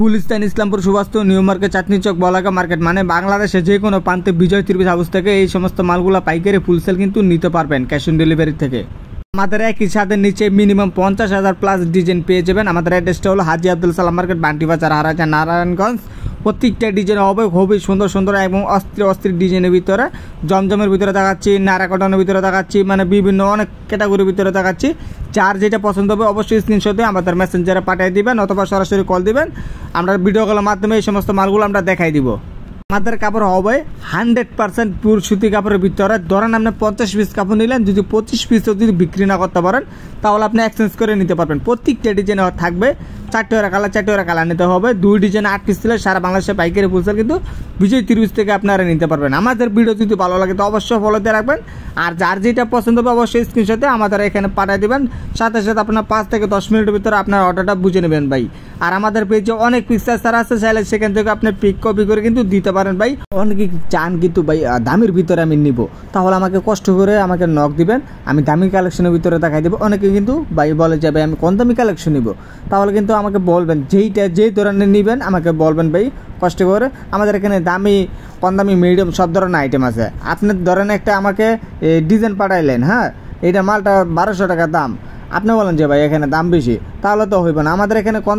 Gulistan, Islampur, Suvastu, new market, চাঁদনী চক, বলাকা market মানে বাংলাদেশে যে কোনো প্রান্তে বিজয় ত্রিভুজ হাউস থেকে এই সমস্ত মালগুলো পাইকারি ফুলসেল কিন্তু নিতে পারবেন ক্যাশ অন ডেলিভারি থেকে। আমাদের একই সাথে নিচে মিনিমাম 50,000 প্লাস ডিজাইন পেয়ে যাবেন। আমাদের অ্যাড্রেসটা হলো হাজি আব্দুল সালাম মার্কেট, বান্টি বাজার, হারাজা, নারায়ণগঞ্জ। প্রত্যেকটা ডিজাইন হবে খুবই সুন্দর সুন্দর এবং অস্থির ডিজাইনের ভিতরে, জমজমের ভিতরে দেখাচ্ছি, নারা কটনের ভিতরে দেখাচ্ছি, মানে বিভিন্ন অনেক ক্যাটাগরির ভিতরে দেখাচ্ছি। যার যেটা পছন্দ হবে অবশ্যই স্ক্রিনশট দিয়ে আমাদের মেসেঞ্জারে পাঠিয়ে দিবেন অথবা সরাসরি কল দিবেন। আমরা ভিডিও কলের মাধ্যমে এই সমস্ত মালগুলো আমরা দেখাই দিব। আমাদের কাপড় হবে 100% পিওর সুতি কাপড়ের ভিতরে। ধরেন আপনি 50 পিস কাপড় নিলেন, যদি 25 পিসও যদি বিক্রি না করতে পারেন তাহলে আপনি এক্সচেঞ্জ করে নিতে পারবেন। প্রত্যেকটা ডিজাইন থাকবে 4টা কালার নিতে হবে। 2 ডিজাইন 8 পিস ছিল সারা বাংলাদেশে পাইকারি ফুলসেল কিন্তু বিজয় ত্রিভুজ থেকে আপনারা নিতে পারবেন। আমাদের ভিডিও যদি ভালো লাগে তো অবশ্যই ফলো দিয়ে রাখবেন। আর যার যেটা পছন্দ হবে অবশ্যই স্ক্রিনশটে আমাদের এখানে পাঠিয়ে দেবেন। সাথে সাথে আপনার 5 থেকে 10 মিনিটের ভিতরে আপনার অর্ডারটা বুঝে নেবেন ভাই। আর আমাদের পেজে অনেক পিকচার আছে, চাইলে সেখান থেকে আপনি পিক কপি করে কিন্তু দিতে পারেন ভাই। অনেকে চান কিন্তু ভাই দামের ভিতরে আমি নিব, তাহলে আমাকে কষ্ট করে আমাকে নক দিবেন, আমি দামি কালেকশনের ভিতরে দেখাই দেবো। অনেকে কিন্তু ভাই বলে যে ভাই আমি কম দামি কালেকশন নিব, তাহলে কিন্তু আমাকে বলবেন যেই ধরনের নেবেন আমাকে বলবেন ভাই কষ্ট করে। আমাদের এখানে দামি, কম দামি, মিডিয়াম সব ধরনের আইটেম আছে। আপনি ধরেন একটা আমাকে ডিজাইন পাঠাইলেন, হ্যাঁ এইটা মালটা 1200 টাকা দাম, আপনি বলেন যে ভাই এখানে দাম বেশি, তাহলে তো হইব না। আমাদের এখানে কম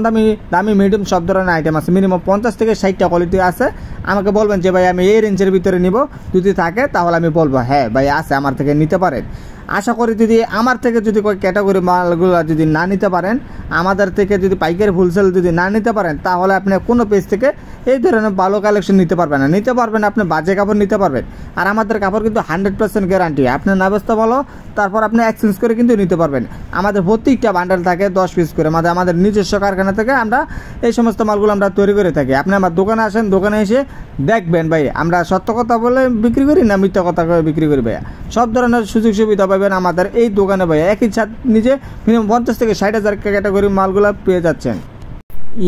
দামি মিডিয়াম সব ধরনের আইটেম আছে, মিনিমাম 50 থেকে 60টা কোয়ালিটি আছে। আমাকে বলবেন যে ভাই আমি এই রেঞ্জের ভিতরে নিব, যদি থাকে তাহলে আমি বলবো হ্যাঁ ভাই আছে, আমার থেকে নিতে পারেন। আশা করি যদি আমার থেকে যদি કોઈ ক্যাটাগরি মালগুলো যদি না নিতে পারেন, আমাদের থেকে যদি পাইকারি ফুলসেল যদি না নিতে পারেন, তাহলে আপনি কোনো পেজ থেকে এই ধরনের ভালো কালেকশন নিতে পারবেন না। নিতে পারবেন আপনি বাজে কাপড় নিতে পারবেন। আর আমাদের কাপড় কিন্তু 100% গ্যারান্টি। আপনি না ব্যস্ত ভালো, তারপর আপনি এক্সচেঞ্জ করে কিন্তু নিতে পারবেন। আমাদের প্রত্যেকটা বান্ডেল থাকে 10 পিস করে। আমাদের নিজস্ব কারখানা থেকে আমরা এই সমস্ত মালগুলো আমরা তৈরি করে থাকি। আপনি আমার দোকানে আসেন, দোকানে এসে দেখবেন ভাই আমরা সত্য কথা বলে বিক্রি করি না মিথ্যা কথা করে বিক্রি করি ভাইয়া। সব ধরনের সুযোগ সুবিধা পাবেন আমাদের এই দোকানে ভাইয়া। একই সাথে নিজে মিনিমাম 50 থেকে 60,000 ক্যাটাগরি মালগুলো পেয়ে যাচ্ছেন।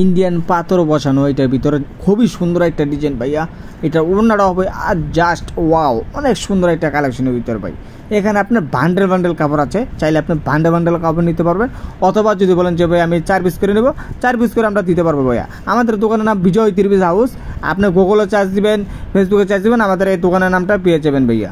ইন্ডিয়ান পাথর বসানো, এটার ভিতরে খুবই সুন্দর একটা ডিজাইন ভাইয়া। এটা ওড়নাটা হবে আর জাস্ট ওয়াও, অনেক সুন্দর একটা কালেকশনের ভিতরে ভাই। এখানে আপনার বান্ডেল কাপড় আছে, চাইলে আপনি বান্ডেল কাপড় নিতে পারবেন। অথবা যদি বলেন যে ভাই আমি 4 পিস করে নেব, 4 পিস করে আমরা দিতে পারবো ভাইয়া। আমাদের দোকানের নাম বিজয় ত্রিভুজ হাউস। আপনি গুগলে চার্জ দিবেন, ফেসবুকে চার্জ দিবেন, আমাদের এই দোকানের নামটা পেয়ে যাবেন ভাইয়া।